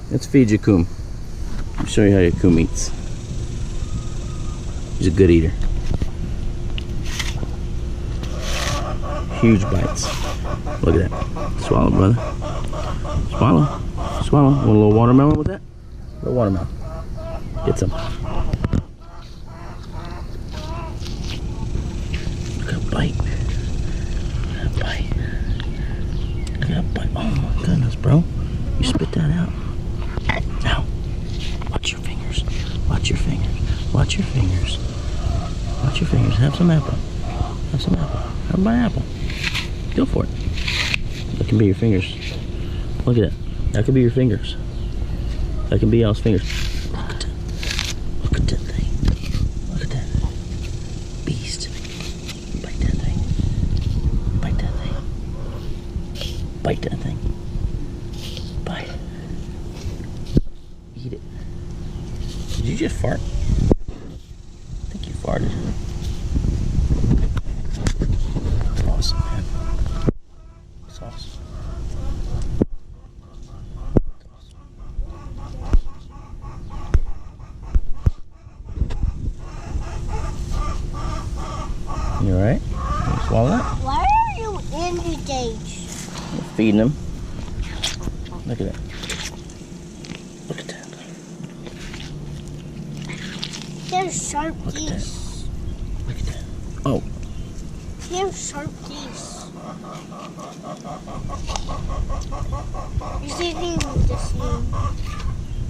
Let's feed Yakub. Let me show you how Yakub eats. He's a good eater. Huge bites. Look at that. Swallow, brother. Swallow. Swallow. Want a little watermelon with that? A little watermelon. Get some. Look at that bite. Look at that bite. Look at that bite. Oh my goodness, bro. You spit that out. Now, watch your fingers. Watch your fingers. Watch your fingers. Watch your fingers. Have some apple. Have some apple. Have my apple. Go for it. That can be your fingers. Look at that. That could be your fingers. That can be y'all's fingers. Look at that. Look at that thing. Look at that. Beast. Bite that thing. Bite that thing. Bite that thing. Bite. Eat it. Did you just fart? I think you farted. That's awesome, man. That's awesome. You alright? Can you swallow that? Why are you in the cage? Feeding him. Look at that. Look at that. They're sharp Look at that. teeth. Look at that. Oh. They're sharp teeth. You're sitting with this one.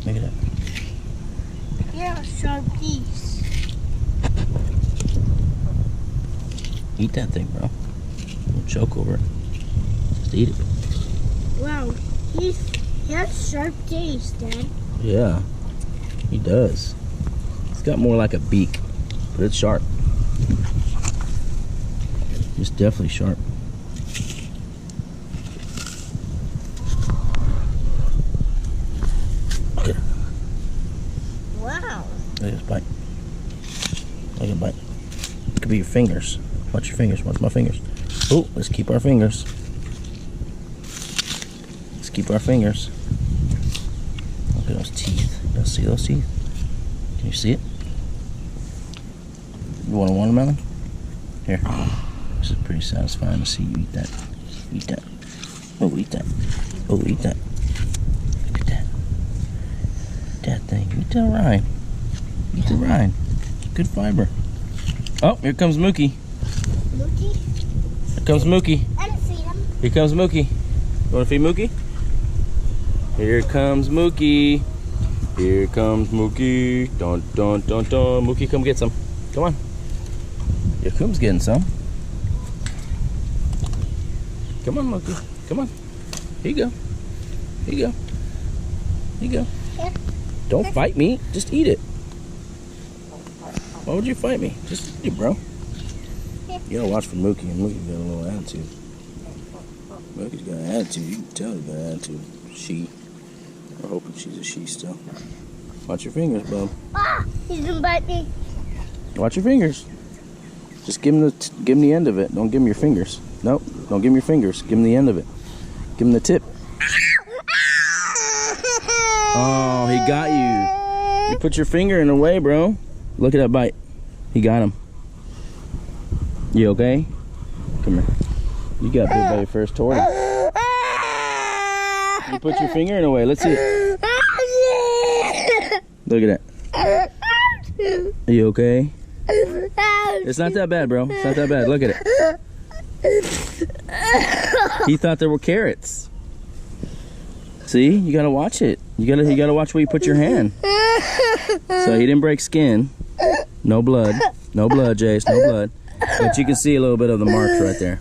Look at that. They're sharp teeth. Eat that thing, bro. Don't choke over it. Just eat it. Wow, he has sharp teeth, Dad. Yeah, he does. It's got more like a beak, but it's sharp. It's definitely sharp. Look at it. Wow. Look at this bite. Look at the bite. It could be your fingers. Watch your fingers. Watch my fingers. Oh, let's keep our fingers. Let's keep our fingers. Look at those teeth. You see those teeth? Can you see it? You want a watermelon? Here. This is pretty satisfying to see you eat that. Eat that. Oh, eat that. Oh, eat that. Look at that. Eat that thing. Eat that rind. Eat the rind. It's good fiber. Oh, here comes Mookie. Mookie? Here comes Mookie. And feed him. Here comes Mookie. You want to feed Mookie? Here comes Mookie. Here comes Mookie. Dun dun dun dun. Mookie, come get some. Come on. Yakub's getting some. Come on, Mookie. Come on. Here you go. Here you go. Here you go. Here. Don't fight me. Just eat it. Why would you fight me? Just eat it, bro. You gotta watch for Mookie, and Mookie's got a little attitude. Mookie's got an attitude. You can tell he's got an attitude. She. We're hoping she's a she still. Watch your fingers, bub. Ah, he's gonna bite me. Watch your fingers. Just give him the end of it. Don't give him your fingers. Nope. Don't give him your fingers. Give him the end of it. Give him the tip. Oh, he got you. You put your finger in the way, bro. Look at that bite. He got him. You okay? Come here. You got bit by your first tortoise. You put your finger in the way. Let's see it. Look at that. Are you okay? It's not that bad, bro. It's not that bad. Look at it. He thought there were carrots. See? You gotta watch it. You gotta watch where you put your hand. So he didn't break skin. No blood. No blood, Jace. No blood. But you can see a little bit of the marks right there.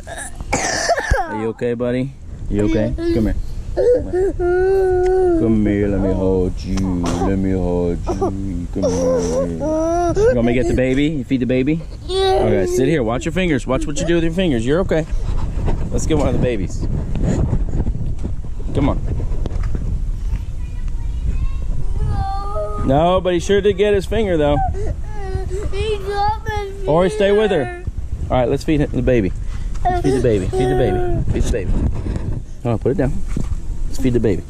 Are you okay, buddy? You okay? Come here. Come here, let me hold you. Let me hold you. Come here. You want me to get the baby? You feed the baby? Okay, sit here. Watch your fingers. Watch what you do with your fingers. You're okay. Let's get one of the babies. Come on. No, but he sure did get his finger, though. He got my finger. Or stay with her. All right, let's feed the baby. Let's feed the baby. Feed the baby. Feed the baby. Come on, put it down. Let's feed the baby.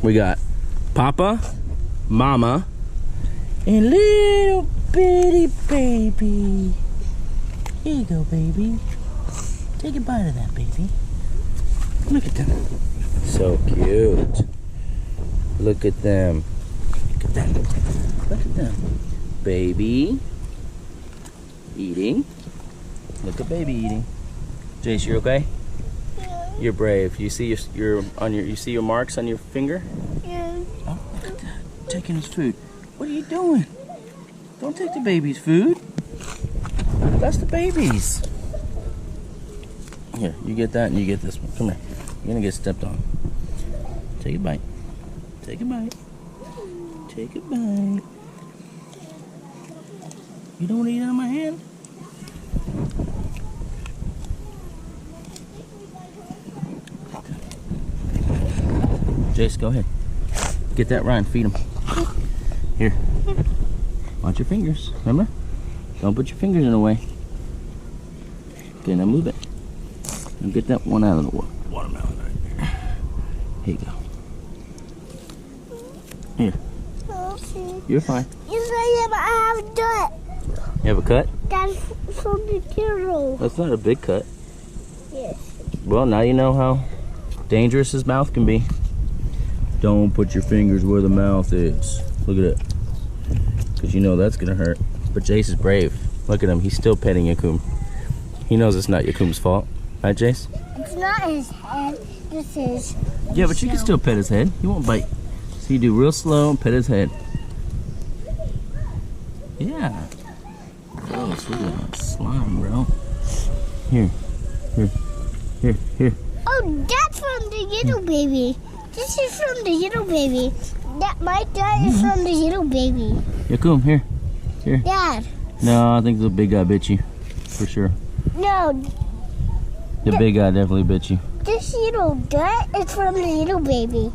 We got Papa, Mama, and little bitty baby. Here you go, baby. Take a bite of that, baby. Look at them. So cute. Look at them. Look at them. Look at them. Baby eating. Look at baby eating. Jace, you okay? Yeah. You're brave. You see you see your marks on your finger? Yeah. Oh, look at that. Taking his food. What are you doing? Don't take the baby's food. That's the baby's. Here, you get that and you get this one. Come here. You're gonna get stepped on. Take a bite. Take a bite. Take a bite. You don't want to eat out of my hand? Jace, go ahead. Get that Ryan, feed him. Here. Watch your fingers, remember? Don't put your fingers in the way. Okay, now move it. Now get that one out of the watermelon right there. Here you go. Here. You're fine. You say I have done it. You have a cut? That's from the hero. That's not a big cut. Yes. Well, now you know how dangerous his mouth can be. Don't put your fingers where the mouth is. Look at it. Because you know that's going to hurt. But Jace is brave. Look at him. He's still petting Yakub. He knows it's not Yakub's fault. Right, Jace? It's not his head. This is. Yeah, but you can still pet his head. He won't bite. So you do real slow and pet his head. Yeah. Gross. Look at that slime, bro. Here. Here. Here. Here. Oh, that's from the little baby. This is from the little baby. My dad is from the little baby. Yakub, here. Here. Dad. No, I think the big guy bit you. For sure. No, The big guy definitely bit you. this little dad is from the little baby.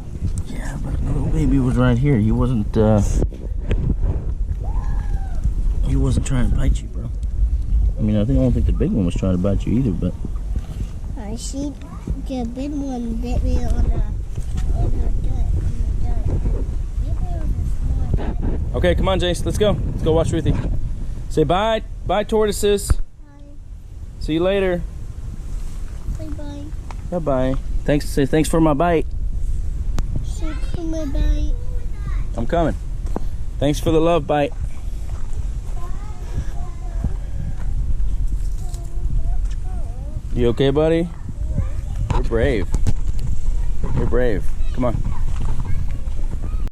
Yeah, but the little baby was right here. He wasn't trying to bite you, bro. I mean, I don't think the big one was trying to bite you either, but I see the big one bit me on the dirt. okay, come on, Jace. Let's go. Let's go watch Ruthie. Say bye. Bye, tortoises. See you later. Bye-bye. Bye-bye. Thanks. Say thanks for my bite. Thanks for my bite. I'm coming. Thanks for the love bite. You okay, buddy? You're brave. You're brave. Come on.